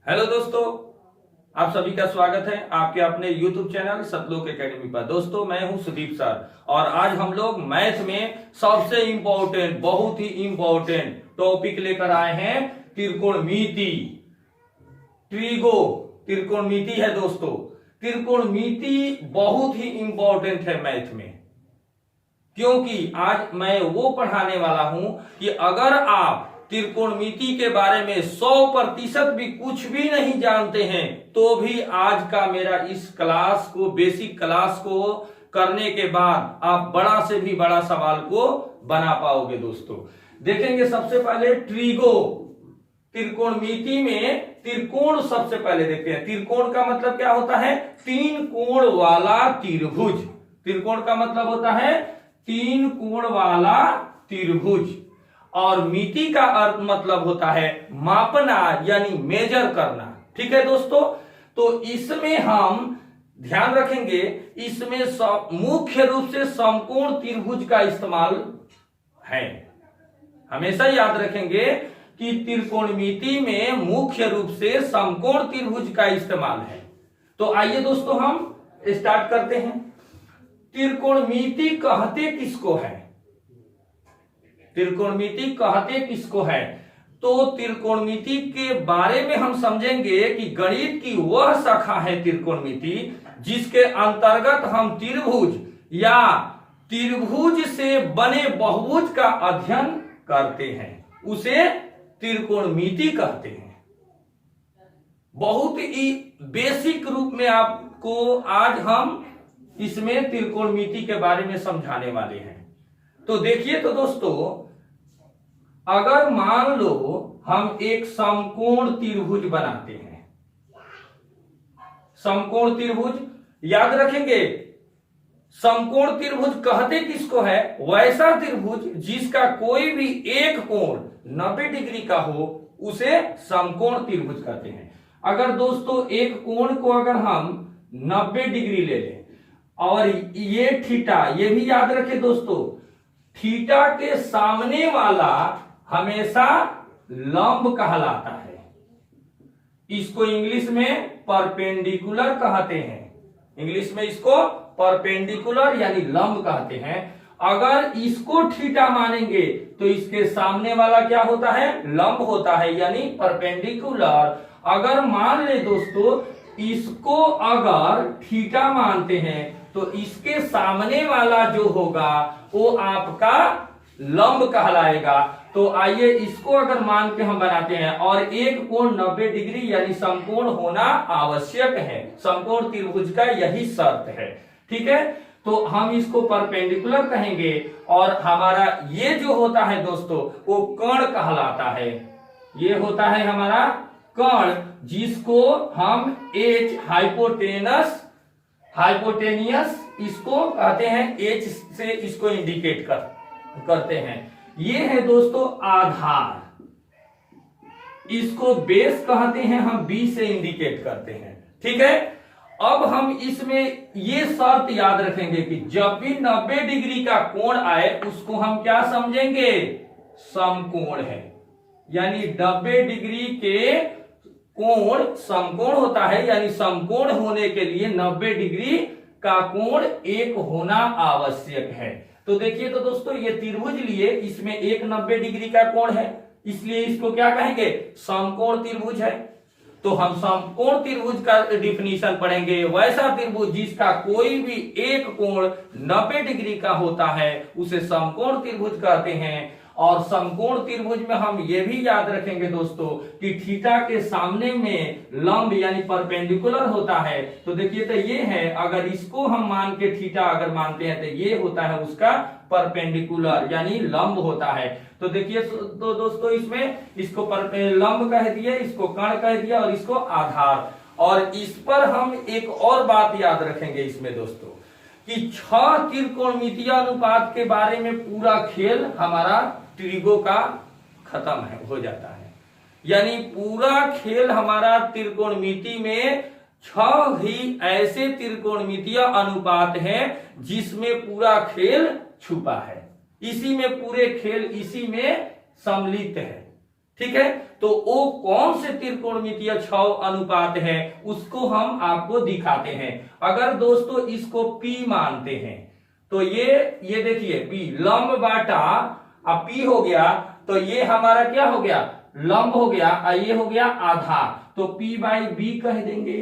Hello दोस्तों, आप सभी का स्वागत है आपके अपने YouTube चैनल सतलोक एकेडमी पर। दोस्तों, मैं हूं सुदीप सर और आज हम लोग मैथ में सबसे इंपॉर्टेंट, बहुत ही इंपॉर्टेंट टॉपिक लेकर आए हैं, त्रिकोणमिति। त्रिकोणमिति है दोस्तों। त्रिकोणमिति बहुत ही इंपॉर्टेंट है मैथ में, क्योंकि आज मैं वो पढ़ाने वाला हूं कि अगर आप त्रिकोणमिति के बारे में 100% भी कुछ भी नहीं जानते हैं तो भी आज का मेरा इस क्लास को, बेसिक क्लास को करने के बाद आप बड़ा से भी बड़ा सवाल को बना पाओगे। दोस्तों देखेंगे सबसे पहले त्रिकोणमिति में त्रिकोण सबसे पहले देखते हैं। त्रिकोण का मतलब क्या होता है? तीन कोण वाला त्रिभुज। त्रिकोण का मतलब होता है तीन कोण वाला त्रिभुज। और मिति का अर्थ मतलब होता है मापना, यानी मेजर करना। ठीक है दोस्तों, तो इसमें हम ध्यान रखेंगे, इसमें मुख्य रूप से समकोण त्रिभुज का इस्तेमाल है। हमेशा याद रखेंगे कि त्रिकोणमिति में मुख्य रूप से समकोण त्रिभुज का इस्तेमाल है। तो आइए दोस्तों हम स्टार्ट करते हैं। त्रिकोणमिति कहते किसको है? त्रिकोणमिति कहते किसको है? तो त्रिकोणमिति के बारे में हम समझेंगे कि गणित की वह शाखा है त्रिकोणमिति जिसके अंतर्गत हम त्रिभुज या त्रिभुज से बने बहुभुज का अध्ययन करते हैं, उसे त्रिकोणमिति कहते हैं। बहुत ही बेसिक रूप में आपको आज हम इसमें त्रिकोणमिति के बारे में समझाने वाले हैं। तो देखिए तो दोस्तों, अगर मान लो हम एक समकोण त्रिभुज बनाते हैं, समकोण त्रिभुज याद रखेंगे, समकोण त्रिभुज कहते किसको है? वैसा त्रिभुज जिसका कोई भी एक कोण 90 डिग्री का हो उसे समकोण त्रिभुज कहते हैं। अगर दोस्तों एक कोण को अगर हम 90 डिग्री ले लें और ये थीटा, ये भी याद रखें दोस्तों, थीटा के सामने वाला हमेशा लंब कहलाता है। इसको इंग्लिश में परपेंडिकुलर कहते हैं। इंग्लिश में इसको परपेंडिकुलर यानी लंब कहते हैं। अगर इसको थीटा मानेंगे तो इसके सामने वाला क्या होता है? लंब होता है, यानी परपेंडिकुलर। अगर मान ले दोस्तों इसको अगर थीटा मानते हैं तो इसके सामने वाला जो होगा वो आपका लंब कहलाएगा। तो आइए इसको अगर मान के हम बनाते हैं, और एक कोण 90 डिग्री यानी समकोण होना आवश्यक है। समकोण त्रिभुज का यही शर्त है। ठीक है, तो हम इसको परपेंडिकुलर कहेंगे और हमारा ये जो होता है दोस्तों वो कर्ण कहलाता है। ये होता है हमारा कर्ण, जिसको हम एच हाइपोटेनियस इसको कहते हैं। एच से इसको इंडिकेट करते हैं। ये है दोस्तों आधार, इसको बेस कहते हैं, हम बी से इंडिकेट करते हैं। ठीक है, अब हम इसमें ये शर्त याद रखेंगे कि जब भी 90 डिग्री का कोण आए उसको हम क्या समझेंगे? समकोण है। यानी 90 डिग्री के कोण समकोण होता है, यानी समकोण होने के लिए 90 डिग्री का कोण एक होना आवश्यक है। तो देखिए तो दोस्तों, ये त्रिभुज लिए, इसमें एक 90 डिग्री का कोण है, इसलिए इसको क्या कहेंगे? समकोण त्रिभुज है। तो हम समकोण त्रिभुज का डिफिनीशन पढ़ेंगे। वैसा त्रिभुज जिसका कोई भी एक कोण 90 डिग्री का होता है उसे समकोण त्रिभुज कहते हैं। और समकोण त्रिभुज में हम ये भी याद रखेंगे दोस्तों कि थीटा के सामने में लंब यानी परपेंडिकुलर होता है। तो देखिए तो ये है, अगर इसको हम मान के थीटा अगर मानते हैं तो ये होता है उसका परपेंडिकुलर यानी लंब होता है। तो देखिए तो दोस्तों, इसमें इसको लंब कह दिया, इसको कर्ण कह दिया और इसको आधार। और इस पर हम एक और बात याद रखेंगे इसमें दोस्तों कि 6 त्रिकोणमितीय अनुपात के बारे में पूरा खेल हमारा त्रिगो का खत्म है, हो जाता है। यानी पूरा खेल हमारा त्रिकोणमिति में 6 ही ऐसे त्रिकोणमितीय अनुपात हैं जिसमें पूरा खेल छुपा है। इसी में पूरे खेल इसी में सम्मिलित है। ठीक है, तो वो कौन से त्रिकोणमितीय 6 अनुपात है उसको हम आपको दिखाते हैं। अगर दोस्तों इसको P मानते हैं तो ये देखिए P लंब बाटा, अब P हो गया तो ये हमारा क्या हो गया, लंब हो गया, ये हो गया आधार, तो P बाई बी कह देंगे।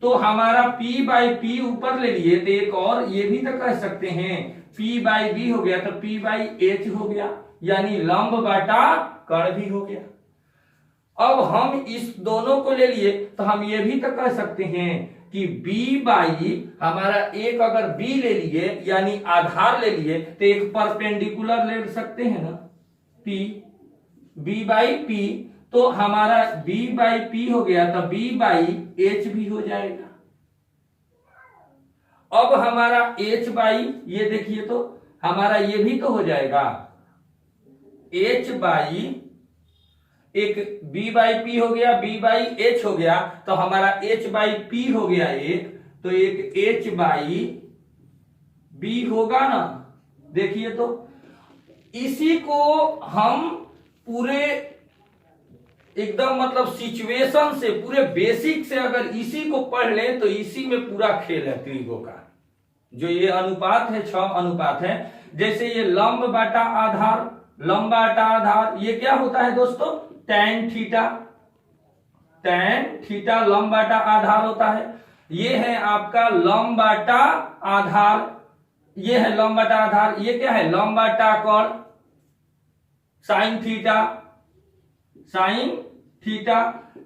तो हमारा P बाई पी ऊपर ले लिए तो एक और ये भी तो कह सकते हैं P बाई बी हो गया तो P बाई एच हो गया, यानी लंब बाटा कर्ण भी हो गया। अब हम इस दोनों को ले लिए तो हम ये भी तो कह सकते हैं कि B बाई हमारा एक अगर B ले लिए यानी आधार ले लिए तो एक परपेंडिकुलर ले सकते हैं ना P, B बाई P, तो हमारा B बाई P हो गया तो B बाई H भी हो जाएगा। अब हमारा H बाई ये देखिए तो हमारा ये भी तो हो जाएगा H बाई एक B बाई P हो गया, B बाई H हो गया, तो हमारा H बाई P हो गया एक, तो एक H बाई B होगा ना। देखिए तो इसी को हम पूरे एकदम मतलब सिचुएशन से पूरे बेसिक से अगर इसी को पढ़ लें तो इसी में पूरा खेल है त्रिगो का। जो ये अनुपात है 6 अनुपात है, जैसे ये लंब बाटा आधार, लंब बाटा आधार, ये क्या होता है दोस्तों, tan थीटा, tan थीटा लंब बाटा आधार होता है। ये है आपका लंब बाटा आधार, ये है लंब बाटा आधार, ये क्या है लंब बाटा कोण साइन थीटा, साइन थीटा।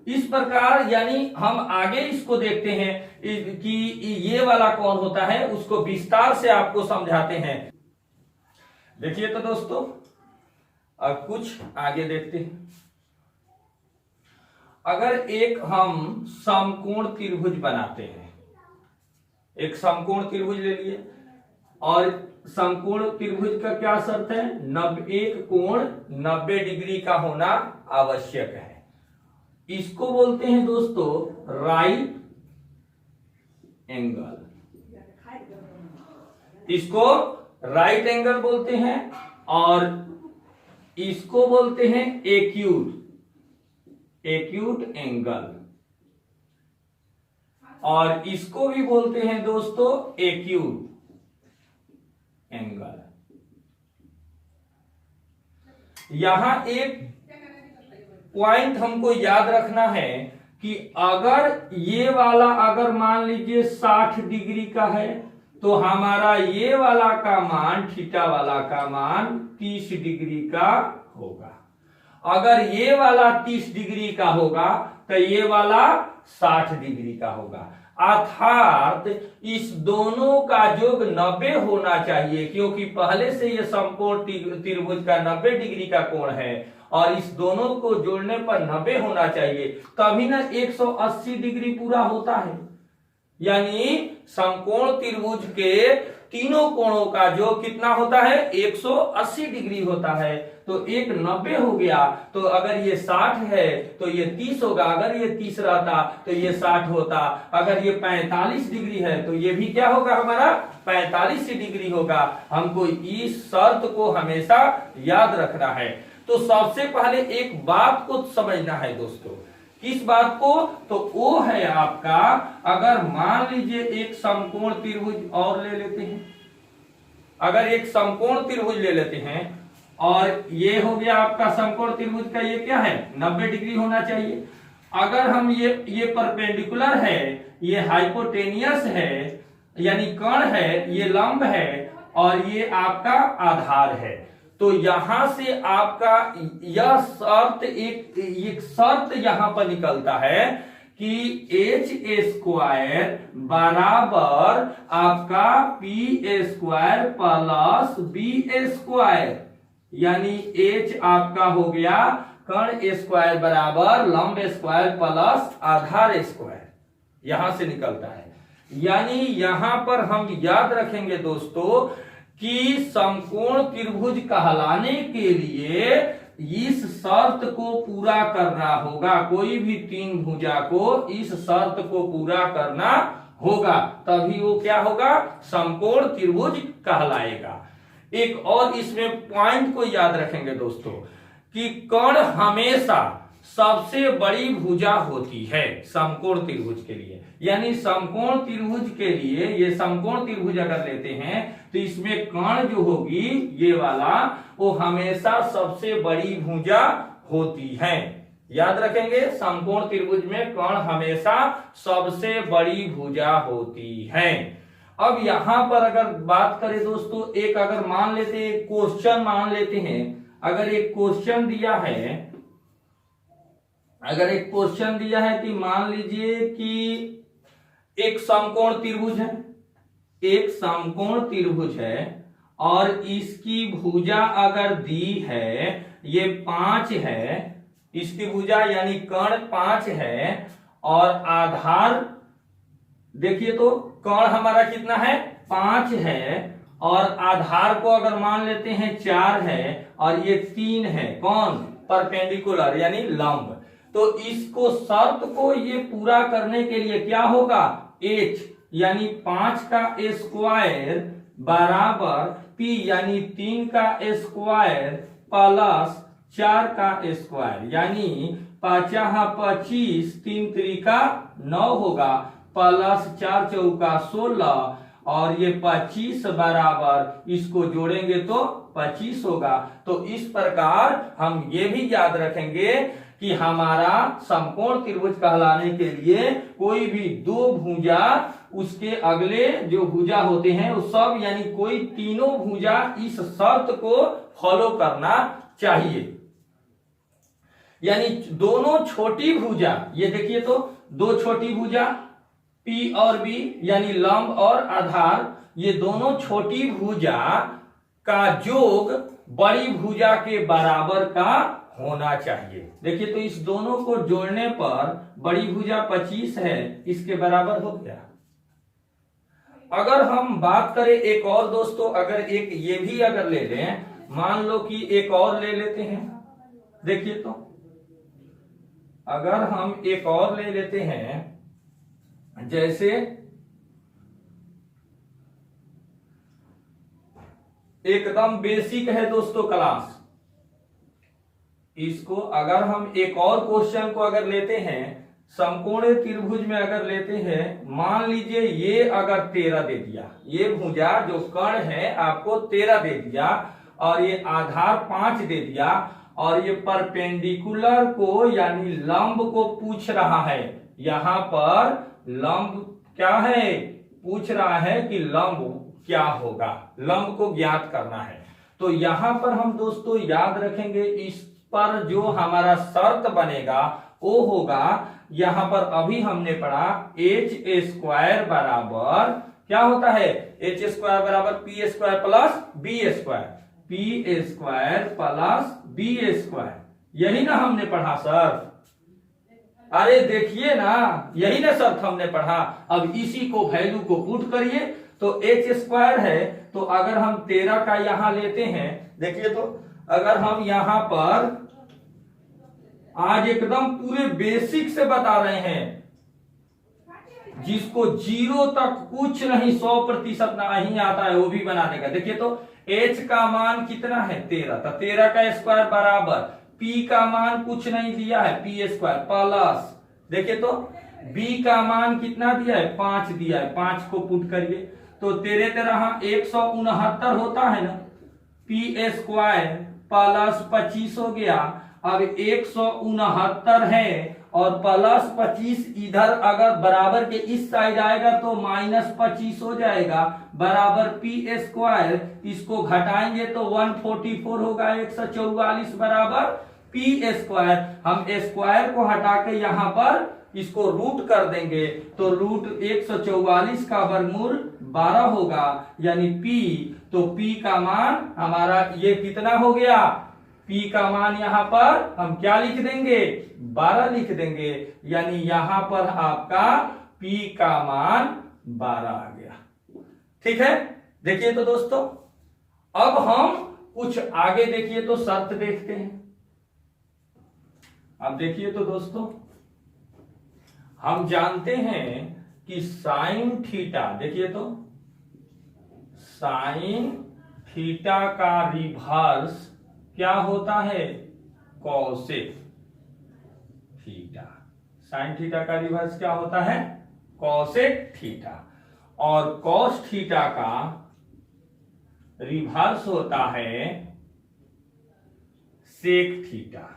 इस प्रकार यानी हम आगे इसको देखते हैं कि ये वाला कौन होता है उसको विस्तार से आपको समझाते हैं। देखिए तो दोस्तों अब कुछ आगे देखते हैं। अगर एक हम समकोण त्रिभुज बनाते हैं, एक समकोण त्रिभुज ले लिए और समकोण त्रिभुज का क्या शर्त है, एक कोण 90 डिग्री का होना आवश्यक है। इसको बोलते हैं दोस्तों राइट एंगल, इसको राइट एंगल बोलते हैं और इसको बोलते हैं एक्यूट, एक्यूट एंगल, और इसको भी बोलते हैं दोस्तों एक्यूट एंगल। यहां एक पॉइंट हमको याद रखना है कि अगर ये वाला अगर मान लीजिए 60 डिग्री का है तो हमारा ये वाला का मान, थीटा वाला का मान 30 डिग्री का होगा। अगर ये वाला 30 डिग्री का होगा तो ये वाला 60 डिग्री का होगा। अर्थात इस दोनों का योग 90 होना चाहिए, क्योंकि पहले से ये समकोण त्रिभुज का 90 डिग्री का कोण है और इस दोनों को जोड़ने पर 90 होना चाहिए, तभी ना 180 डिग्री पूरा होता है। यानी समकोण त्रिभुज के तीनों कोणों का जो कितना होता है 180 डिग्री होता है। तो एक 90 हो गया, तो अगर ये 60 है तो ये 30 होगा, अगर ये 30 रहता तो ये 60 होता, अगर ये 45 डिग्री है तो ये भी क्या होगा हमारा 45 डिग्री होगा। हमको इस शर्त को हमेशा याद रखना है। तो सबसे पहले एक बात को समझना है दोस्तों, किस बात को, तो वो है आपका, अगर मान लीजिए एक समकोण त्रिभुज और ले लेते हैं, अगर एक समकोण त्रिभुज ले लेते हैं और ये हो गया आपका समकोण त्रिभुज का ये क्या है 90 डिग्री होना चाहिए। अगर हम ये परपेंडिकुलर है, ये हाइपोटेनियस है यानी कर्ण है, ये लंब है और ये आपका आधार है, तो यहां से आपका यह शर्त एक शर्त यहां पर निकलता है कि h² बराबर आपका p² प्लस b², यानी h आपका हो गया कर्ण स्क्वायर बराबर लंब स्क्वायर प्लस आधार स्क्वायर, यहां से निकलता है। यानी यहां पर हम याद रखेंगे दोस्तों कि समकोण त्रिभुज कहलाने के लिए इस शर्त को पूरा करना होगा, कोई भी तीन भुजा को इस शर्त को पूरा करना होगा, तभी वो क्या होगा समकोण त्रिभुज कहलाएगा। एक और इसमें पॉइंट को याद रखेंगे दोस्तों कि कर्ण हमेशा सबसे बड़ी भुजा होती है समकोण त्रिभुज के लिए। यानी समकोण त्रिभुज के लिए, ये समकोण त्रिभुज अगर लेते हैं तो इसमें कर्ण जो होगी ये वाला, वो हमेशा सबसे बड़ी भुजा होती है। याद रखेंगे, समकोण त्रिभुज में कर्ण हमेशा सबसे बड़ी भुजा होती है। अब यहां पर अगर बात करें दोस्तों, एक अगर मान लेते हैं, क्वेश्चन मान लेते हैं, अगर एक क्वेश्चन दिया है, अगर एक क्वेश्चन दिया है कि मान लीजिए कि एक समकोण त्रिभुज है, एक समकोण त्रिभुज है और इसकी भुजा अगर दी है, ये 5 है, इसकी भुजा यानी कर्ण 5 है और आधार देखिए तो कर्ण हमारा कितना है 5 है और आधार को अगर मान लेते हैं 4 है और ये 3 है, कौन परपेंडिकुलर यानी लंब। तो इसको शर्त को ये पूरा करने के लिए क्या होगा, h यानी 5 का स्क्वायर बराबर p यानी 3 का स्क्वायर प्लस 4 का स्क्वायर, यानी 5 25, 3 त्रिका 9 होगा, प्लस 4 चौका 16 और ये 25 बराबर, इसको जोड़ेंगे तो 25 होगा। तो इस प्रकार हम ये भी याद रखेंगे कि हमारा समकोण त्रिभुज कहलाने के लिए कोई भी दो भुजा, उसके अगले जो भुजा होते हैं वो सब, यानी कोई तीनों भुजा इस शर्त को फॉलो करना चाहिए। यानी दोनों छोटी भुजा, ये देखिए तो दो छोटी भुजा P और B यानी लंब और आधार, ये दोनों छोटी भुजा का योग बड़ी भुजा के बराबर का होना चाहिए। देखिए तो इस दोनों को जोड़ने पर बड़ी भुजा 25 है, इसके बराबर हो गया। अगर हम बात करें एक और दोस्तों, अगर एक ये भी अगर ले लें, मान लो कि एक और ले लेते हैं, देखिए तो अगर हम एक और ले लेते हैं, जैसे एकदम बेसिक है दोस्तों क्लास, इसको अगर हम एक और क्वेश्चन को अगर लेते हैं, समकोणीय त्रिभुज में अगर लेते हैं, मान लीजिए ये अगर 13 दे दिया, ये भुजा जो कर्ण है आपको 13 दे दिया और ये आधार 5 दे दिया और ये परपेंडिकुलर को यानी लंब को पूछ रहा है। यहां पर लंब क्या है, पूछ रहा है कि लंब क्या होगा, लंब को ज्ञात करना है। तो यहां पर हम दोस्तों याद रखेंगे, इस पर जो हमारा शर्त बनेगा वो होगा, यहां पर अभी हमने पढ़ा h स्क्वायर बराबर क्या होता है, h स्क्वायर बराबर p square plus b square, p square plus b square, यही ना हमने पढ़ा सर। अरे देखिए ना, यही ना शर्त हमने पढ़ा। अब इसी को वैल्यू को पुट करिए तो h स्क्वायर है, तो अगर हम 13 का यहां लेते हैं, देखिए तो अगर हम यहां पर आज एकदम पूरे बेसिक से बता रहे हैं, जिसको 0 तक कुछ नहीं 100% नहीं आता है वो भी बना देगा। देखिए तो h का मान कितना है 13, तो 13 का स्क्वायर बराबर p का मान कुछ नहीं दिया है p स्क्वायर प्लस, देखिए तो b का मान कितना दिया है 5 दिया है, 5 को पुट करिए तो 13 169 होता है ना, p स्क्वायर प्लस 25 हो गया। अब 169 है और प्लस 25 इधर अगर बराबर के इस साइड आएगा तो माइनस 25 हो जाएगा, बराबर p स्क्वायर, इसको घटाएंगे तो 144 होगा, 144 बराबर p स्क्वायर। हम स्क्वायर को हटा के यहाँ पर इसको रूट कर देंगे तो रूट 144 का वर्गमूल 12 होगा, यानी p, तो p का मान हमारा ये कितना हो गया, p का मान यहां पर हम क्या लिख देंगे 12 लिख देंगे, यानी यहां पर आपका p का मान 12 आ गया। ठीक है, देखिए तो दोस्तों अब हम कुछ आगे देखिए तो शर्त देखते हैं। अब देखिए तो दोस्तों हम जानते हैं कि साइन थीटा, देखिए तो साइन थीटा का रिवर्स क्या होता है कॉसेक थीटा। साइन थीटा का रिवर्स क्या होता है? Cosec theta. और कॉस थीटा का रिवर्स होता है सेक थीटा।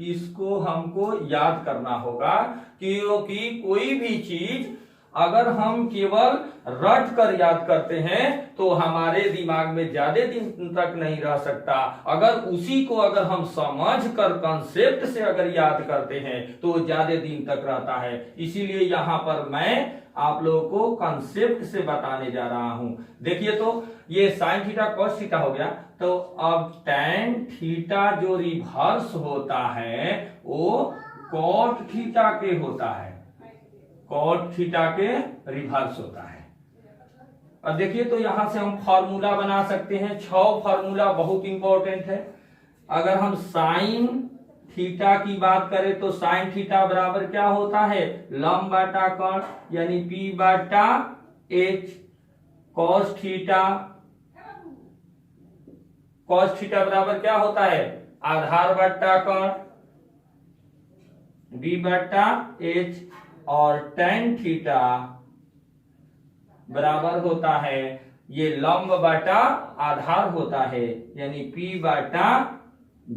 इसको हमको याद करना होगा, क्योंकि कोई भी चीज अगर हम केवल रट कर याद करते हैं तो हमारे दिमाग में ज्यादा दिन तक नहीं रह सकता। अगर उसी को अगर हम समझ कर कंसेप्ट से अगर याद करते हैं तो ज्यादा दिन तक रहता है। इसीलिए यहां पर मैं आप लोगों को कंसेप्ट से बताने जा रहा हूं। देखिए तो ये साइन थीटा कॉस थीटा हो गया, तो अब टैन थीटा जो रिवर्स होता है वो कॉट थीटा के होता है, कॉट थीटा के रिवर्स होता है। अब देखिए तो यहां से हम फॉर्मूला बना सकते हैं। 6 फॉर्मूला बहुत इंपॉर्टेंट है। अगर हम साइन थीटा की बात करें तो साइन थीटा बराबर क्या होता है? लंब बटा कॉट यानी P बटा H। कॉस थीटा बराबर क्या होता है? आधार बटा कॉट B बटा H। और टेन थीटा बराबर होता है ये लंब बटा आधार होता है यानी P बटा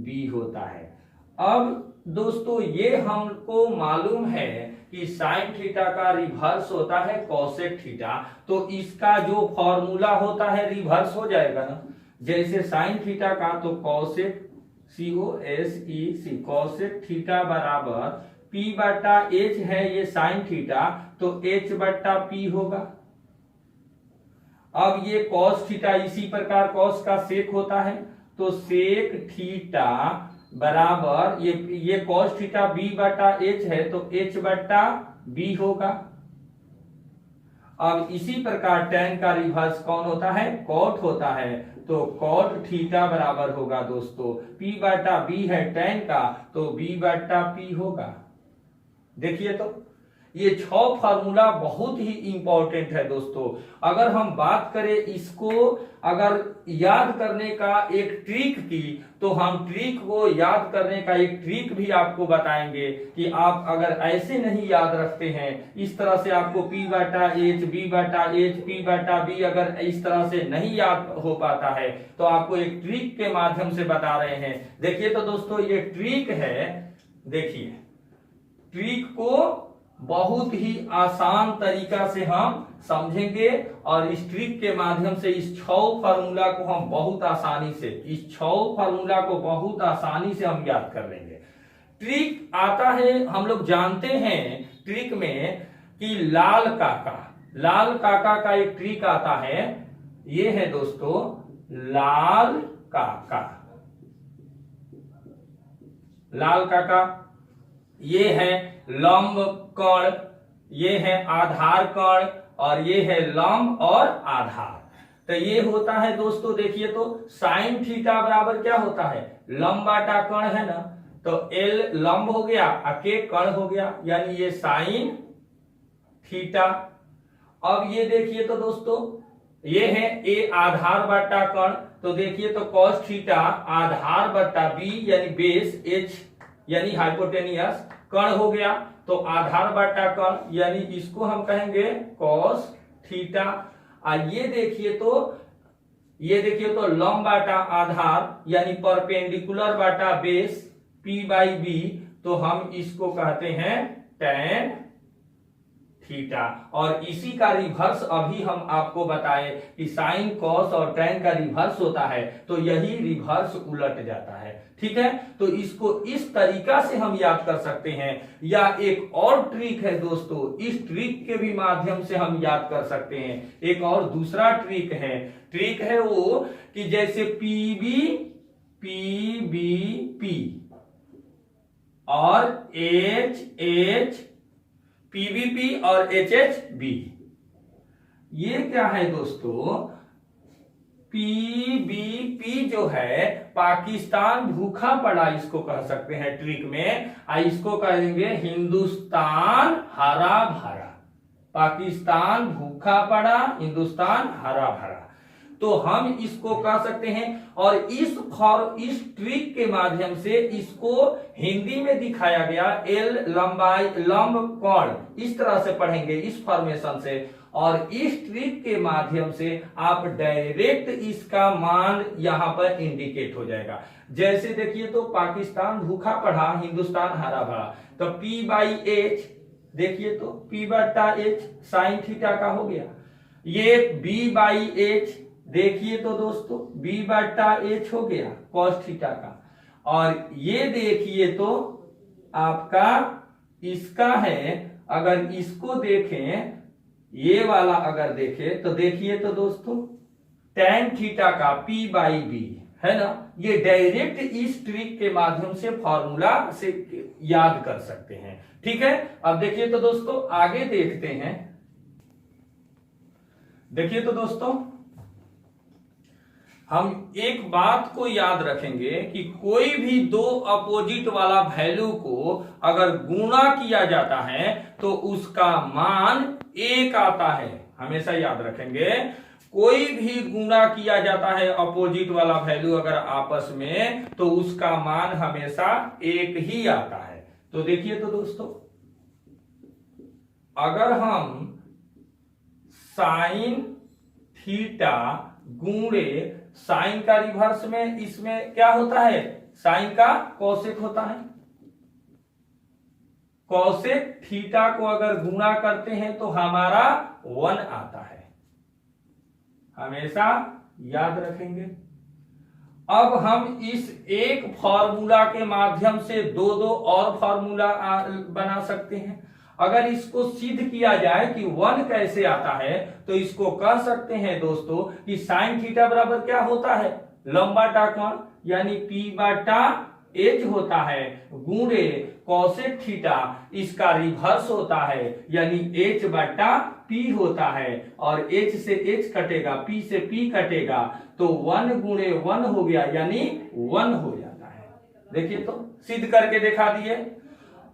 B होता है। अब दोस्तों ये हमको मालूम है कि साइन थीटा का रिवर्स होता है कॉसेक थीटा, तो इसका जो फॉर्मूला होता है रिवर्स हो जाएगा ना। जैसे साइन थीटा का तो कॉसेक COSEC कॉसेक थीटा बराबर P बटा H है ये साइन थीटा, तो H बटा P होगा। अब ये कॉस थीटा इसी प्रकार कॉस का सेक होता है, तो सेक थीटा बराबर ये कॉस थीटा B बटा H है तो H बटा B होगा। अब इसी प्रकार टैन का रिवर्स कौन होता है? कॉट होता है, तो कॉट थीटा बराबर होगा दोस्तों P बटा B है टैन का, तो B बटा P होगा। देखिए तो ये 6 फार्मूला बहुत ही इंपॉर्टेंट है दोस्तों। अगर हम बात करें इसको अगर याद करने का एक ट्रिक की, तो हम ट्रिक को याद करने का एक ट्रिक भी आपको बताएंगे कि आप अगर ऐसे नहीं याद रखते हैं, इस तरह से आपको P बटा H, B बटा H, P बटा B अगर इस तरह से नहीं याद हो पाता है तो आपको एक ट्रिक के माध्यम से बता रहे हैं। देखिए तो दोस्तों ये ट्रिक है। देखिए ट्रिक को बहुत ही आसान तरीका से हम समझेंगे और इस ट्रिक के माध्यम से इस 6 फार्मूला को हम बहुत आसानी से हम याद कर लेंगे। ट्रिक आता है, हम लोग जानते हैं ट्रिक में कि लाल काका का एक ट्रिक आता है। ये है दोस्तों लाल काका, ये है लंब कण, ये है आधार कण और ये है लंब और आधार। तो ये होता है दोस्तों, देखिए तो साइन थीटा बराबर क्या होता है? लंब बटा कण है ना, तो L लंब हो गया और K कण हो गया, यानी ये साइन थीटा। अब ये देखिए तो दोस्तों ये है A आधार बटा कण, तो देखिए तो कॉस थीटा आधार बटा B यानी बेस H यानी हाइपोटेनियस कण हो गया, तो आधार बटा कण यानी इसको हम कहेंगे कॉस थीटा। ये देखिए तो लंब बटा आधार यानी परपेंडिकुलर बटा बेस P बाई B, तो हम इसको कहते हैं टैन थीटा। और इसी का रिवर्स अभी हम आपको बताए कि साइन कॉस और टैन का रिवर्स होता है, तो यही रिवर्स उलट जाता है। ठीक है, तो इसको इस तरीका से हम याद कर सकते हैं। या एक और ट्रिक है दोस्तों, इस ट्रिक के भी माध्यम से हम याद कर सकते हैं। एक और दूसरा ट्रिक है वो कि जैसे PB और PVP और HHB, ये क्या है दोस्तों? PVP जो है पाकिस्तान भूखा पड़ा, इसको कह सकते हैं ट्रिक में। इसको कहेंगे हिंदुस्तान हरा भरा। पाकिस्तान भूखा पड़ा, हिंदुस्तान हरा भरा। तो हम इसको कह सकते हैं। और इस ट्रिक के माध्यम से इसको हिंदी में दिखाया गया, एल लंबाई लंब कोण, इस तरह से पढ़ेंगे इस फॉर्मेशन से। और इस ट्रिक के माध्यम से आप डायरेक्ट इसका मान यहां पर इंडिकेट हो जाएगा। जैसे देखिए तो पाकिस्तान भूखा पड़ा, हिंदुस्तान हरा भरा, तो P/H देखिए तो P/H साइन थीटा का हो गया। ये B/H देखिए तो दोस्तों B/H हो गया cos थीटा का। और ये देखिए तो आपका इसका है, अगर इसको देखें, ये वाला अगर देखें तो देखिए तो दोस्तों tan थीटा का P/B है ना। ये डायरेक्ट इस ट्रिक के माध्यम से फॉर्मूला से याद कर सकते हैं। ठीक है, अब देखिए तो दोस्तों आगे देखते हैं। देखिए तो दोस्तों हम एक बात को याद रखेंगे कि कोई भी दो अपोजिट वाला वैल्यू को अगर गुणा किया जाता है तो उसका मान 1 आता है। हमेशा याद रखेंगे, कोई भी गुणा किया जाता है अपोजिट वाला वैल्यू अगर आपस में, तो उसका मान हमेशा 1 ही आता है। तो देखिए तो दोस्तों अगर हम साइन थीटा गुणे साइन का रिवर्स में, इसमें क्या होता है, साइन का कोसेक होता है। कोसेक थीटा को अगर गुणा करते हैं तो हमारा 1 आता है। हमेशा याद रखेंगे। अब हम इस एक फॉर्मूला के माध्यम से दो और फॉर्मूला बना सकते हैं। अगर इसको सिद्ध किया जाए कि 1 कैसे आता है, तो इसको कह सकते हैं दोस्तों कि साइन थीटा बराबर क्या होता है, लंबाटा कोण यानी P/H होता है, गुणे कोसेक थीटा इसका रिवर्स होता है यानी H/P होता है। और H से H कटेगा, P से P कटेगा, तो 1 गुणे 1 हो गया यानी 1 हो जाता है। देखिए तो सिद्ध करके दिखा दिए।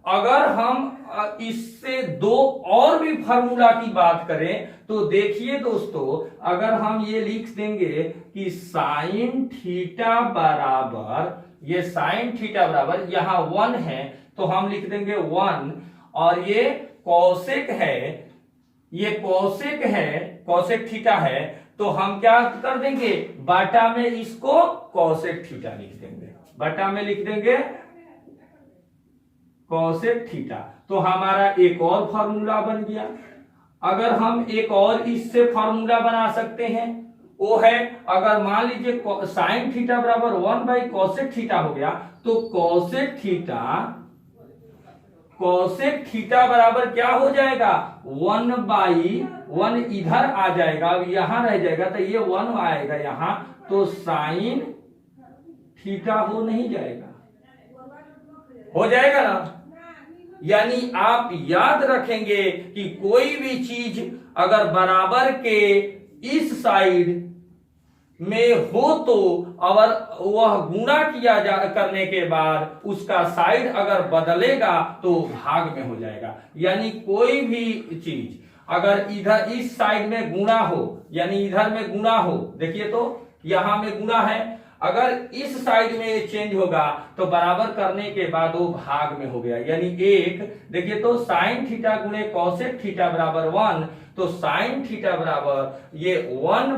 अगर हम इससे दो और भी फार्मूला की बात करें तो देखिए दोस्तों, अगर हम ये लिख देंगे कि साइन थीटा बराबर, ये साइन थीटा बराबर यहां 1 है तो हम लिख देंगे 1, और ये कोसेक है, ये कोसेक है, कोसेक थीटा है, तो हम क्या कर देंगे, बाटा में इसको कोसेक थीटा लिख देंगे, बाटा में लिख देंगे कोसेक थीटा। तो हमारा एक और फॉर्मूला बन गया। अगर हम एक और इससे फॉर्मूला बना सकते हैं, वो है, अगर मान लीजिए साइन थीटा बराबर 1/कोसेक थीटा हो गया, तो कोसेक थीटा बराबर क्या हो जाएगा, 1/1 इधर आ जाएगा, अब यहां रह जाएगा तो ये 1 आएगा यहां, तो साइन थीटा हो नहीं जाएगा, हो जाएगा ना। यानी आप याद रखेंगे कि कोई भी चीज अगर बराबर के इस साइड में हो तो अगर वह गुणा किया करने के बाद उसका साइड अगर बदलेगा तो भाग में हो जाएगा। यानी कोई भी चीज अगर इधर इस साइड में गुणा हो, यानी इधर में गुणा हो, देखिए तो यहां में गुणा है, अगर इस साइड में ये चेंज होगा तो बराबर करने के बाद वो भाग में हो गया। यानी एक, देखिए तो साइन थीटा गुणे कोसेक थीटा बराबर 1, तो साइन थीटा बराबर ये 1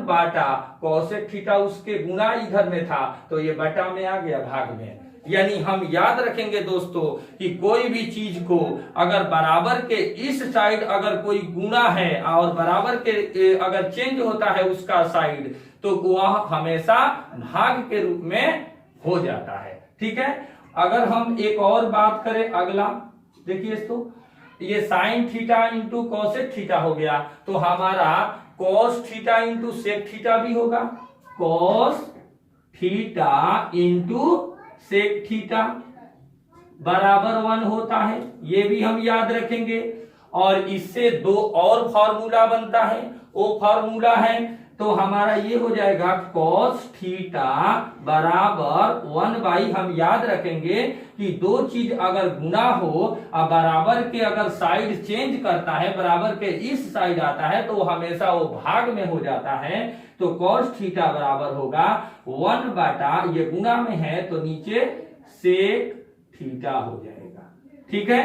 कोसेक थीटा, उसके गुणा इधर में था तो ये बटा में आ गया, भाग में। यानी हम याद रखेंगे दोस्तों कि कोई भी चीज को अगर बराबर के इस साइड अगर कोई गुणा है और बराबर के अगर चेंज होता है उसका साइड, तो वह हमेशा भाग के रूप में हो जाता है। ठीक है, अगर हम एक और बात करें, अगला देखिए तो ये sine theta into cosec theta हो गया, तो हमारा cos theta into sec theta भी होगा, cos theta into sec theta बराबर 1 होता है, ये भी हम याद रखेंगे। और इससे दो और फॉर्मूला बनता है, वो फॉर्मूला है, तो हमारा ये हो जाएगा cos थीटा बराबर 1 हम याद रखेंगे कि दो चीज अगर गुना हो और बराबर के अगर साइड चेंज करता है, बराबर के इस साइड आता है तो हमेशा वो भाग में हो जाता है। तो cos थीटा बराबर होगा 1 ये गुना में है तो नीचे sec थीटा हो जाएगा। ठीक है,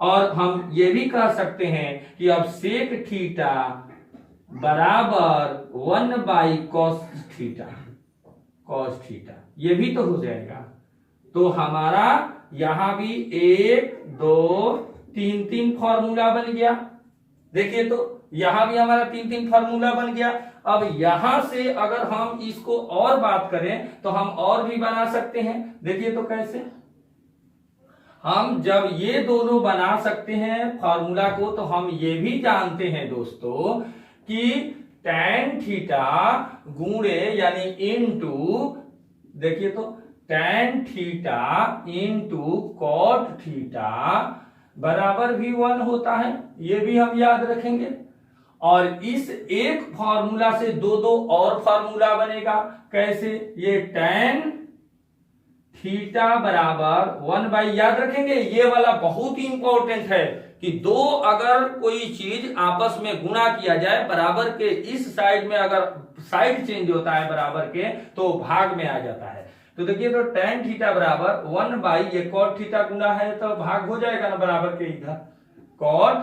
और हम ये भी कह सकते हैं कि अब sec थीटा बराबर 1/cos थीटा ये भी तो हो जाएगा। तो हमारा यहां भी 1 2 3 फॉर्मूला बन गया। देखिए तो यहां भी हमारा 3 फॉर्मूला बन गया। अब यहां से अगर हम इसको और बात करें तो हम और भी बना सकते हैं। देखिए तो कैसे हम जब ये दोनों बना सकते हैं फॉर्मूला को, तो हम ये भी जानते हैं दोस्तों कि tan थीटा गुणे यानी इनटू, देखिए तो tan theta into cot theta बराबर भी 1 होता है। ये भी हम याद रखेंगे। और इस एक फॉर्मूला से दो और फॉर्मूला बनेगा। कैसे? ये tan थीटा बराबर 1 याद रखेंगे। ये वाला बहुत ही इंपॉर्टेंट है कि दो अगर कोई चीज आपस में गुणा किया जाए, बराबर के इस साइड में अगर साइड चेंज होता है बराबर के तो भाग में आ जाता है। तो देखिए तो tan थीटा बराबर 1 ये cot थीटा गुना है तो भाग हो जाएगा ना बराबर के इधर cot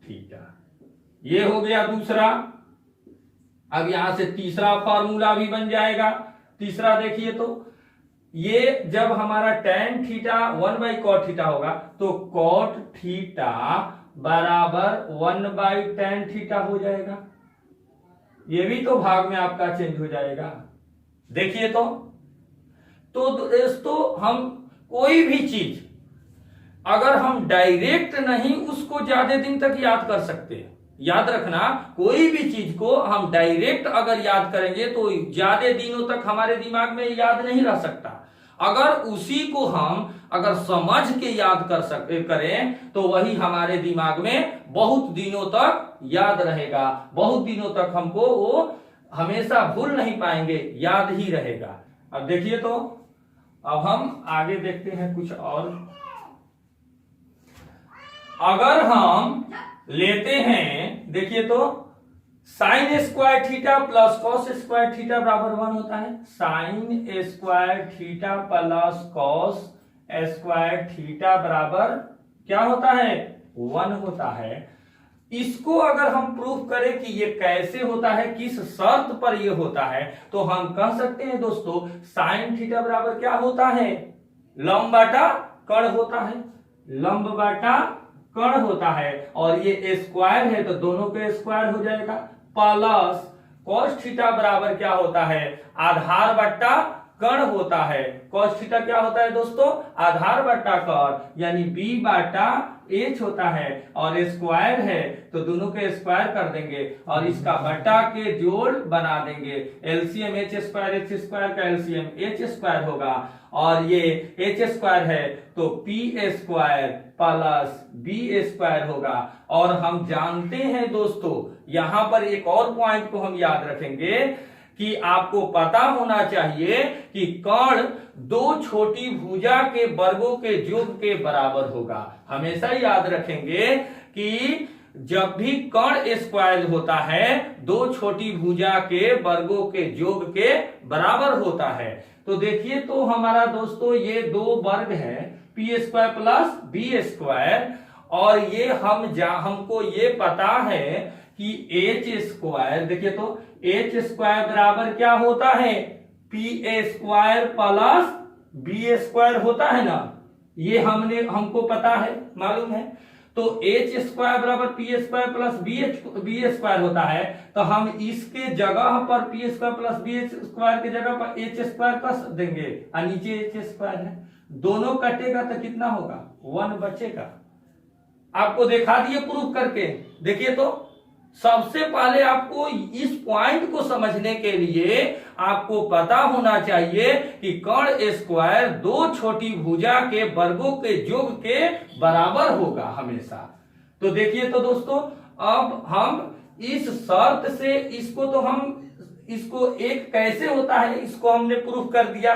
थीटा। ये हो गया दूसरा। अब यहां से तीसरा फॉर्मूला भी बन जाएगा। तीसरा देखिए तो ये जब हमारा tan थीटा 1/cot थीटा होगा तो cot थीटा बराबर 1/tan थीटा हो जाएगा। ये भी तो भाग में आपका चेंज हो जाएगा। देखिए तो दोस्तों हम कोई भी चीज अगर हम डायरेक्ट नहीं उसको ज्यादा दिन तक याद कर सकते हैं। याद रखना, कोई भी चीज को हम डायरेक्ट अगर याद करेंगे तो ज्यादा दिनों तक हमारे दिमाग में याद नहीं रह सकता। अगर उसी को हम अगर समझ के याद करें तो वही हमारे दिमाग में बहुत दिनों तक याद रहेगा। बहुत दिनों तक हमको वो हमेशा भूल नहीं पाएंगे, याद ही रहेगा। अब देखिए तो अब हम आगे देखते हैं कुछ और। अगर हम लेते हैं, देखिए तो sine square theta plus cos square theta बराबर 1 होता है। Sine square theta plus cos square theta बराबर क्या होता है? 1 होता है। इसको अगर हम प्रूफ करें कि ये कैसे होता है, किस शर्त पर ये होता है, तो हम कह सकते हैं दोस्तों साइन थीटा बराबर क्या होता है? लंब बाटा कर्ण होता है। लंब बाटा कर्ण होता है और ये स्क्वायर है तो दोनों के स्क्वायर हो जाएगा। प्लस cos थीटा बराबर क्या होता है? आधार बट्टा कर्ण होता है। cos थीटा क्या होता है दोस्तों? आधार बट्टा कर्ण, यानी b बाटा h होता है और स्क्वायर है तो दोनों के स्क्वायर कर देंगे और इसका बट्टा के जोड़ बना देंगे। एलसीएम h स्क्वायर का एलसीएम h स्क्वायर होगा और ये h स्क्वायर है तो p square plus b square होगा। और हम जानते हैं दोस्तों यहां पर एक और पॉइंट को हम याद रखेंगे कि आपको पता होना चाहिए कि कर्ण दो छोटी भुजा के वर्गों के योग के बराबर होगा। हमेशा याद रखेंगे कि जब भी कर्ण स्क्वायर होता है दो छोटी भुजा के वर्गों के योग के बराबर होता है। तो देखिए तो हमारा दोस्तों ये दो वर्ग है P square plus B square और ये हमको ये पता है कि एच स्क्वायर, देखिए तो एच स्क्वायर बराबर क्या होता है? P square plus B square होता है ना। ये हमको पता है, मालूम है। तो एच स्क्वायर बराबर P square plus B square होता है तो हम इसके जगह पर P square plus B square के जगह पर एच स्क्वायर कस देंगे और नीचे एच स्क्वायर है। दोनों कटेगा तो कितना होगा? 1 बचेगा। आपको दिखा दिए प्रूफ करके। देखिए तो सबसे पहले आपको इस पॉइंट को समझने के लिए आपको पता होना चाहिए कि कर्ण स्क्वायर दो छोटी भुजा के वर्गों के योग के बराबर होगा हमेशा। तो देखिए तो दोस्तों अब हम इस शर्त से इसको तो हम इसको एक कैसे होता है इसको हमने प्रूफ कर दिया।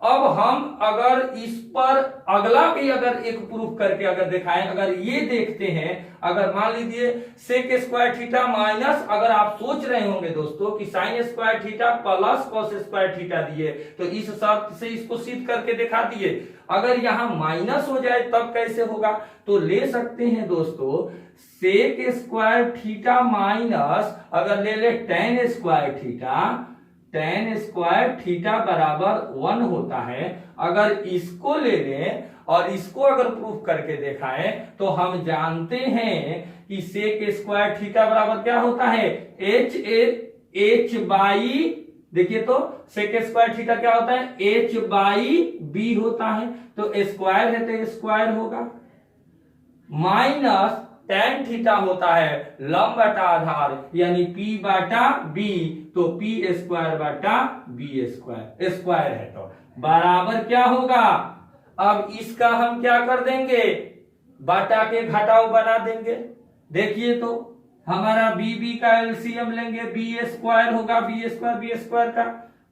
अब हम अगर इस पर अगला भी अगर एक प्रूफ करके अगर दिखाएं, अगर ये देखते हैं, अगर मान लीजिए सेक स्क्वायर थीटा माइनस, अगर आप सोच रहे होंगे दोस्तों कि sine square theta plus cos square theta दिए, तो इस शर्त से इसको सिद्ध करके दिखा दिए। अगर यहां माइनस हो जाए तब कैसे होगा, तो ले सकते हैं दोस्तों सेक स्क्वायर थीटा माइनस, अगर ले ले ten square theta, ten square theta बराबर 1 होता है। अगर इसको ले लें और इसको अगर प्रूफ करके दिखाएं तो हम जानते हैं कि सेक स्क्वायर थीटा बराबर क्या होता है, एच बाई, देखिए तो सेक स्क्वायर थीटा क्या होता है, एच बाई बी होता है, तो स्क्वायर है तो स्क्वायर होगा, माइनस टेन थीटा होता है लंब बटा आधार यानी पी बटा बी, तो पी स्क्वायर बटा बी स्क्वायर, स्क्वायर है तो बराबर क्या होगा। अब इसका हम क्या कर देंगे, बटा के घटाव बना देंगे। देखिए तो हमारा बी का एलसीएम लेंगे, बी स्क्वायर होगा, बी स्क्वायर का,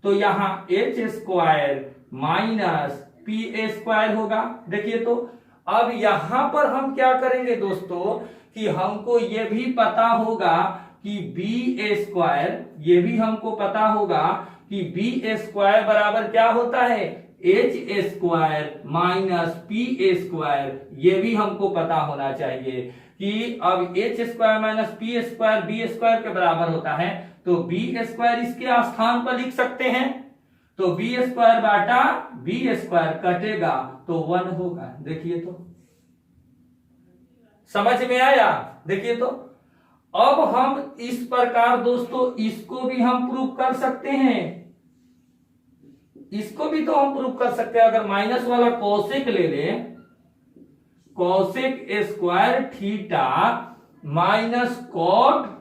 तो यहां H square minus P square होगा। देखिए तो अब यहां पर हम क्या करेंगे दोस्तों कि हमको ये भी पता होगा कि बी स्क्वायर, ये भी हमको पता होगा कि बी स्क्वायर बराबर क्या होता है, H square minus P square, ये भी हमको पता होना चाहिए कि अब H square minus P square B square के बराबर होता है, तो बी स्क्वायर इसके स्थान पर लिख सकते हैं, तो बी स्क्वायर बाटा बी स्क्वायर कटेगा तो 1 होगा। देखिए तो समझ में आया। देखिए तो अब हम इस प्रकार दोस्तों इसको भी हम प्रूफ कर सकते हैं, इसको भी तो हम प्रूफ कर सकते हैं। अगर माइनस वाला कॉसेक ले लें, cosec square theta minus cot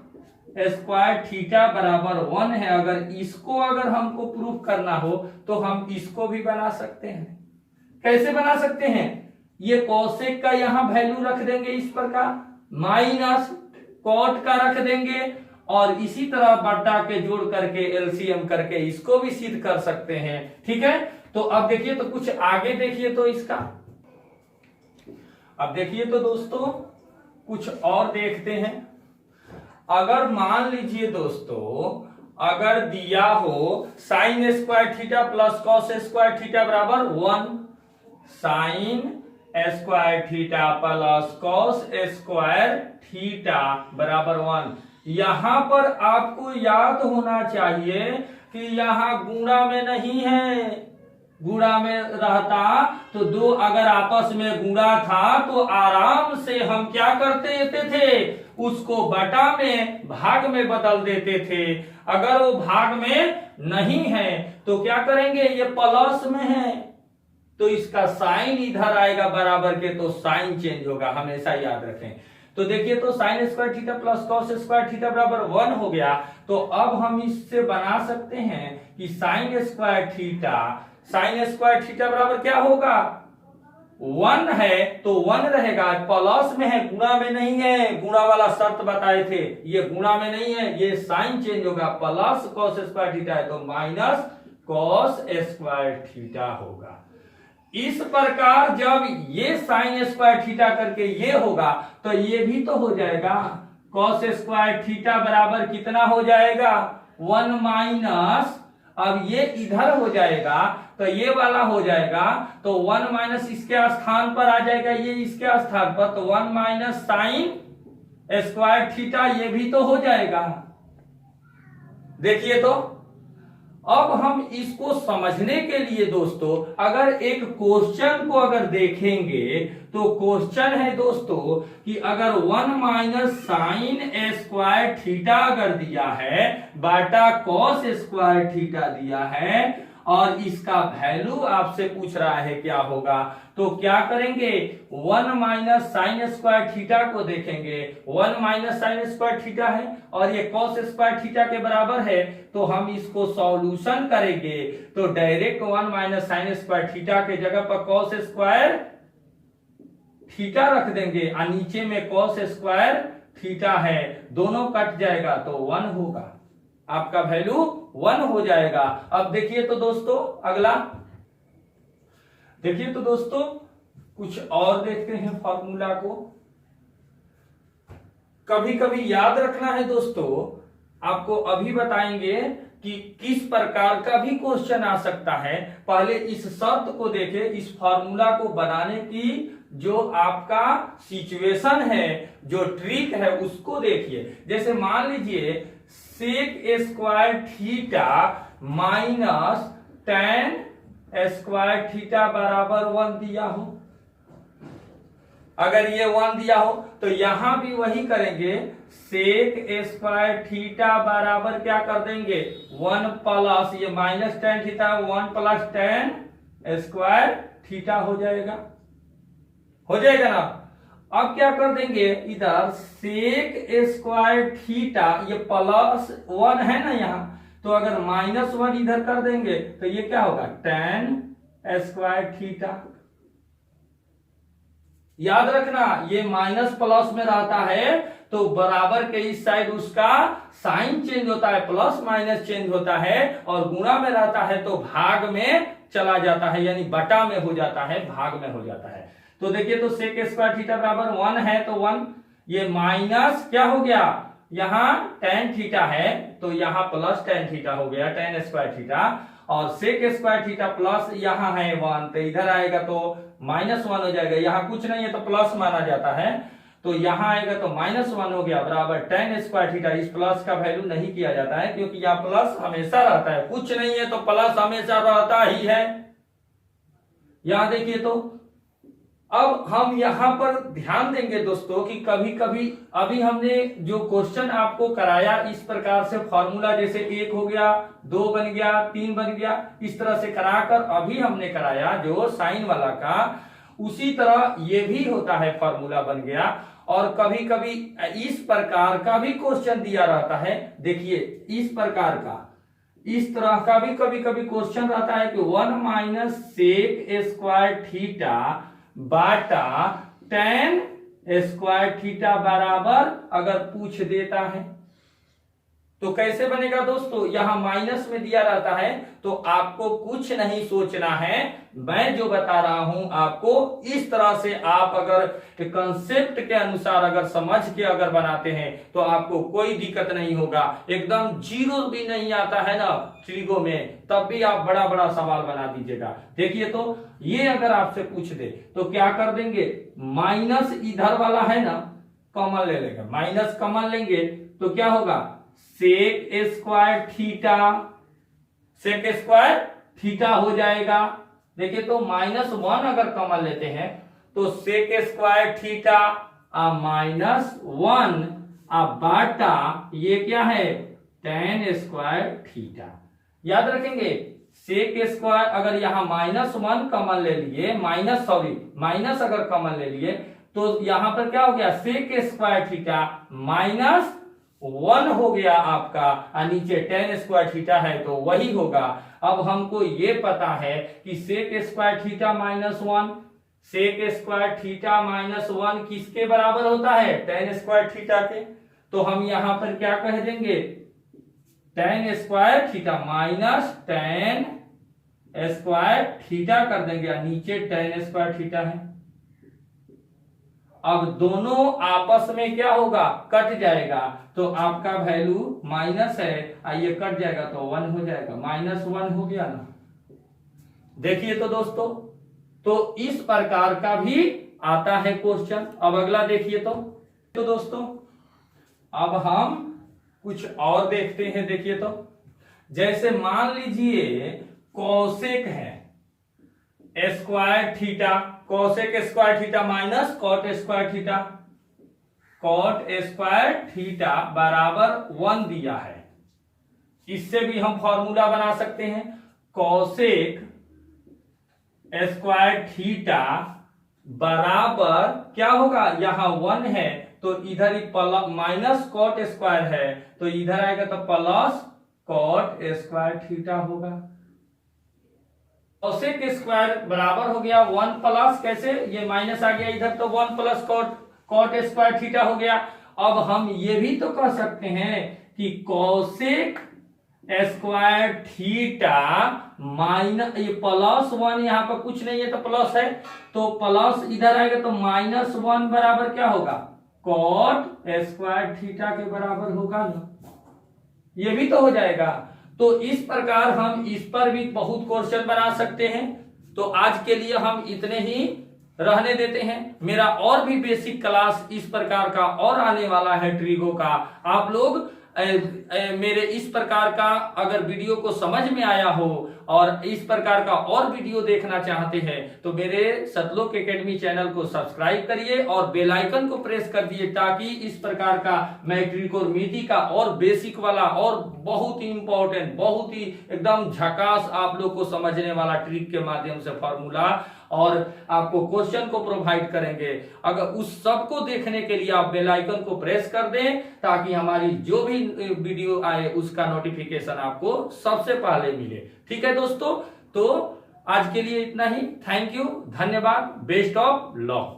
square theta बराबर 1 है, अगर इसको अगर हमको प्रूफ करना हो तो हम इसको भी बना सकते हैं। कैसे बना सकते हैं, ये कॉसेक का यहां वैल्यू रख देंगे इस प्रकार, माइनस कॉट का रख देंगे, और इसी तरह बटा के जोड़ करके एलसीएम करके इसको भी सिद्ध कर सकते हैं। ठीक है, तो अब देखिए तो कुछ आगे देखिए तो इसका, अब देखिए तो दोस्तों कुछ और देखते हैं। अगर मान लीजिए दोस्तों अगर दिया हो sine square theta plus cos square theta बराबर 1, sine square theta plus cos square theta बराबर 1, यहां पर आपको याद होना चाहिए कि यहां गुणा में नहीं है, गुणा में रहता तो दो अगर आपस में गुणा था तो आराम से हम क्या करते थे, उसको बटा में भाग में बदल देते थे। अगर वो भाग में नहीं है तो क्या करेंगे, ये प्लस में है तो इसका साइन इधर आएगा बराबर के, तो साइन चेंज होगा, हमेशा याद रखें। तो देखिए तो sine square theta plus cos square theta बराबर 1 हो गया, तो अब हम इससे बना सकते हैं कि साइन स्क्वायर थीटा बराबर क्या होगा, 1 है तो 1 रहेगा, प्लस में है गुणा में नहीं है, गुणा वाला शर्त बताए थे, ये गुणा में नहीं है, ये साइन चेंज होगा, प्लस कॉस स्क्वायर थीटा है तो माइनस कॉस स्क्वायर थीटा होगा। इस प्रकार जब ये साइन स्क्वायर थीटा करके ये होगा तो ये भी तो हो जाएगा, कॉस स्क्वायर थीटा बराबर कितना हो जाएगा, 1 माइनस, अब ये इधर हो जाएगा तो ये वाला हो जाएगा, तो 1 माइनस इसके स्थान पर आ जाएगा, ये इसके स्थान पर, तो 1 माइनस साइन स्क्वायर थीटा ये भी तो हो जाएगा। देखिए तो अब हम इसको समझने के लिए दोस्तों अगर एक क्वेश्चन को अगर देखेंगे तो क्वेश्चन है दोस्तों कि अगर 1 माइनस साइन स्क्वायर थीटा अगर दिया है, बाटा कॉस स्क्वायर थीटा दिया है, और इसका वैल्यू आपसे पूछ रहा है क्या होगा, तो क्या करेंगे, 1 माइनस साइन स्क्वायर थीटा को देखेंगे, 1 माइनस साइन स्क्वायर थीटा है और ये कॉस स्क्वायर थीटा के बराबर है, तो हम इसको सॉल्यूशन करेंगे तो direct 1 minus sine square theta के जगह पर कॉस स्क्वायर थीटा रख देंगे और नीचे में कॉस स्क्वायर थीटा है, दोनों कट जाएगा तो 1 होगा, आपका वैल्यू 1 हो जाएगा। अब देखिए तो दोस्तों अगला, देखिए तो दोस्तों कुछ और देखते हैं फॉर्मूला को। कभी कभी याद रखना है दोस्तों, आपको अभी बताएंगे कि किस प्रकार का भी क्वेश्चन आ सकता है। पहले इस शर्त को देखें, इस फॉर्मूला को बनाने की जो आपका सिचुएशन है, जो ट्रिक है उसको देखिए। जैसे मान लीजिए sec square theta minus tan square theta बराबर 1 दिया हो। अगर ये 1 दिया हो तो यहां भी वही करेंगे, सेक स्क्वायर थीटा बराबर क्या कर देंगे 1 प्लस ये minus tan theta 1 plus ten square theta हो जाएगा, हो जाएगा ना। अब क्या कर देंगे, इधर सेक स्क्वायर थीटा ये प्लस 1 है ना यहाँ, तो अगर माइनस 1 इधर कर देंगे तो ये क्या होगा टेन स्क्वायर थीटा। याद रखना ये माइनस प्लस में रहता है तो बराबर के इस साइड उसका साइन चेंज होता है, प्लस माइनस चेंज होता है, और गुणा में रहता है तो भाग में चला जाता है, यानी बटा में हो जाता है, भाग में हो जाता है। तो देखिए तो सेक स्क्वायर थीटा बराबर 1 है तो 1, ये माइनस क्या हो गया, यहां टेन थीटा है तो यहां प्लस टेन थीटा हो गया, टेन स्क्वायर थीटा, और सेक स्क्वायर थीटा प्लस यहां है 1 तो इधर आएगा तो माइनस 1 हो जाएगा, यहां कुछ नहीं है तो प्लस माना जाता है, तो यहां आएगा तो माइनस 1 हो गया बराबर टेन स्क्वायर थीटा। इस प्लस का वैल्यू नहीं किया जाता है क्योंकि यहां प्लस हमेशा रहता है, कुछ नहीं है तो प्लस हमेशा रहता ही है। यहां देखिए तो अब हम यहां पर ध्यान देंगे दोस्तों कि कभी कभी अभी हमने जो क्वेश्चन आपको कराया इस प्रकार से फॉर्मूला, जैसे 1 हो गया, 2 बन गया, 3 बन गया, इस तरह से कराकर अभी हमने कराया जो साइन वाला का, उसी तरह ये भी होता है, फॉर्मूला बन गया। और कभी कभी इस प्रकार का भी क्वेश्चन दिया रहता है, देखिए इस प्रकार का, इस तरह का भी कभी कभी क्वेश्चन रहता है कि 1 माइनस सेक स्क्वायर थीटा बाटा टेन स्क्वायर थीटा बराबर अगर पूछ देता है तो कैसे बनेगा दोस्तों, यहां माइनस में दिया रहता है तो आपको कुछ नहीं सोचना है, मैं जो बता रहा हूं आपको इस तरह से आप अगर कंसेप्ट के अनुसार अगर समझ के अगर बनाते हैं तो आपको कोई दिक्कत नहीं होगा। एकदम जीरो भी नहीं आता है ना त्रिगो में, तब भी आप बड़ा बड़ा सवाल बना दीजिएगा। देखिए तो ये अगर आपसे पूछ दे तो क्या कर देंगे, माइनस इधर वाला है ना कॉमन ले लेगा, माइनस कॉमन लेंगे तो क्या होगा sec square theta, sec square theta हो जाएगा। देखिए तो -1 अगर कॉमन लेते हैं तो सेक स्क्वायर थीटा माइनस 1 बाटा ये क्या है टेन स्क्वायर थीटा। याद रखेंगे सेक स्क्वायर अगर यहां -1 कॉमन ले लिए, माइनस अगर कॉमन ले लिए तो यहां पर क्या हो गया सेक स्क्वायर थीटा -1 हो गया आपका, और नीचे टेन स्क्वायर थीटा है तो वही होगा। अब हमको ये पता है कि sec square theta -1, sec square theta -1 किसके बराबर होता है टेन स्क्वायर थीटा के, तो हम यहां पर क्या कह देंगे ten square theta minus tan square theta कर देंगे, नीचे टेन स्क्वायर थीटा है। अब दोनों आपस में क्या होगा कट जाएगा तो आपका वैल्यू माइनस है, ये कट जाएगा तो 1 हो जाएगा, -1 हो गया ना। देखिए तो दोस्तों तो इस प्रकार का भी आता है क्वेश्चन। अब अगला देखिए तो दोस्तों अब हम कुछ और देखते हैं। देखिए तो जैसे मान लीजिए कोसेक है square theta, cosec square theta minus cot square theta, cot square theta बराबर 1 दिया है। इससे भी हम फॉर्मूला बना सकते हैं, कोसेक स्क्वायर थीटा बराबर क्या होगा, यहां 1 है तो इधर ही माइनस कॉट स्क्वायर है तो इधर आएगा तो प्लस कॉट स्क्वायर थीटा होगा। कोसेक स्क्वायर बराबर हो गया 1 प्लस, कैसे ये माइनस आ गया इधर तो 1 प्लस कॉट स्क्वायर थीटा हो गया, अब हम ये भी तो कह सकते हैं कि कोसेक स्क्वायर थीटा माइनस, ये +1 यहाँ पर कुछ नहीं है तो प्लस है, तो प्लस इधर आएगा तो -1 बराबर क्या होगा, कॉट स्क्वायर थीटा के बराबर होगा ना, ये भी तो हो जाएगा। तो इस प्रकार हम इस पर भी बहुत क्वेश्चन बना सकते हैं। तो आज के लिए हम इतने ही रहने देते हैं। मेरा और भी बेसिक क्लास इस प्रकार का और आने वाला है ट्रिगो का। आप लोग मेरे इस प्रकार का अगर वीडियो को समझ में आया हो और इस प्रकार का और वीडियो देखना चाहते हैं तो मेरे सतलोक एकेडमी चैनल को सब्सक्राइब करिए और बेल आइकन को प्रेस कर दिए, ताकि इस प्रकार का मैट्रिक और मिति का और बेसिक वाला और बहुत ही इंपॉर्टेंट, बहुत ही एकदम झकास आप लोग को समझने वाला ट्रिक के माध्यम से फॉर्मूला और आपको क्वेश्चन को प्रोवाइड करेंगे। अगर उस सब को देखने के लिए आप बेल आइकन को प्रेस कर दें, ताकि हमारी जो भी वीडियो आए उसका नोटिफिकेशन आपको सबसे पहले मिले। ठीक है दोस्तों, तो आज के लिए इतना ही। थैंक यू, धन्यवाद, बेस्ट ऑफ लक।